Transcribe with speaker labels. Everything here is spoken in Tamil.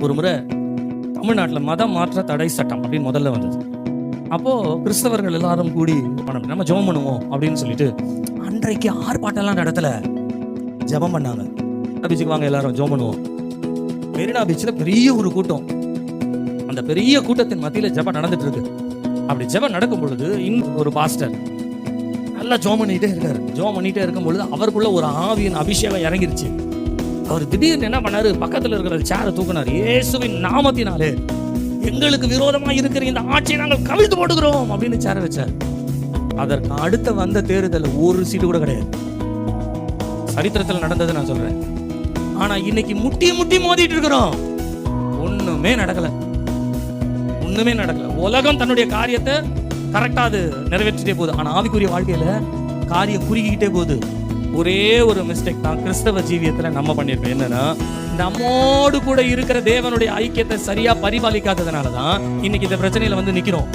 Speaker 1: ஒரு முறை தமிழ்நாட்டில் மத மாற்ற தடை சட்டம் அப்படின்னு முதல்ல வந்தது. அப்போது கிறிஸ்தவர்கள் எல்லாரும் கூடி நம்ம ஜெபம் பண்ணுவோம் அப்படின்னு சொல்லிட்டு அன்றைக்கு ஆர்ப்பாட்டம்லாம் நடத்தல, ஜெபம் பண்ணாங்க. பீச்சுக்கு வாங்க எல்லாரும் ஜெபம் பண்ணுவோம். மெரினா பீச்சில் பெரிய ஒரு கூட்டம், அந்த பெரிய கூட்டத்தின் மத்தியில் ஜெபம் நடந்துட்டு இருக்கு. அப்படி ஜெபம் நடக்கும் பொழுது ஒரு பாஸ்டர் நல்லா ஜெபம் பண்ணிட்டே இருக்காரு. ஜெபம் பண்ணிட்டே இருக்கும் பொழுது அவருக்குள்ள ஒரு ஆவியின் அபிஷேகம் இறங்கிருச்சு. அவர் திடீர்னு என்ன பண்ணாரு, பக்கத்தில் இருக்கிற சேரை தூக்குனார். இயேசுவின் நாமத்தினாலே எங்களுக்கு விரோதமா இருக்கிற இந்த ஆட்சியை நாங்கள் கவிழ்த்து போட்டுக்கிறோம் அப்படின்னு சேர வச்சார். அதற்கு அடுத்த வந்த தேர்தல் ஒரு சீட்டு கூட கிடையாது. சரித்திரத்தில் நடந்தது நான் சொல்றேன். ஆனா இன்னைக்கு முட்டி முட்டி மோதிட்டு இருக்கிறோம், ஒண்ணுமே நடக்கல. உலகம் தன்னுடைய காரியத்தை கரெக்டா அது நிறைவேற்றிட்டே போகுது. ஆனா ஆவிக்குரிய வாழ்க்கையில காரியம் குறுகிக்கிட்டே போகுது. ஒரே ஒரு மிஸ்டேக் தான் கிறிஸ்தவ ஜீவியத்துல நம்ம பண்ணிருக்கோம். என்னன்னா, நம்மோடு கூட இருக்கிற தேவனுடைய ஐக்கியத்தை சரியா பரிபாலிக்காததுனாலதான் இன்னைக்கு இந்த பிரச்சனையில வந்து நிக்கிறோம்.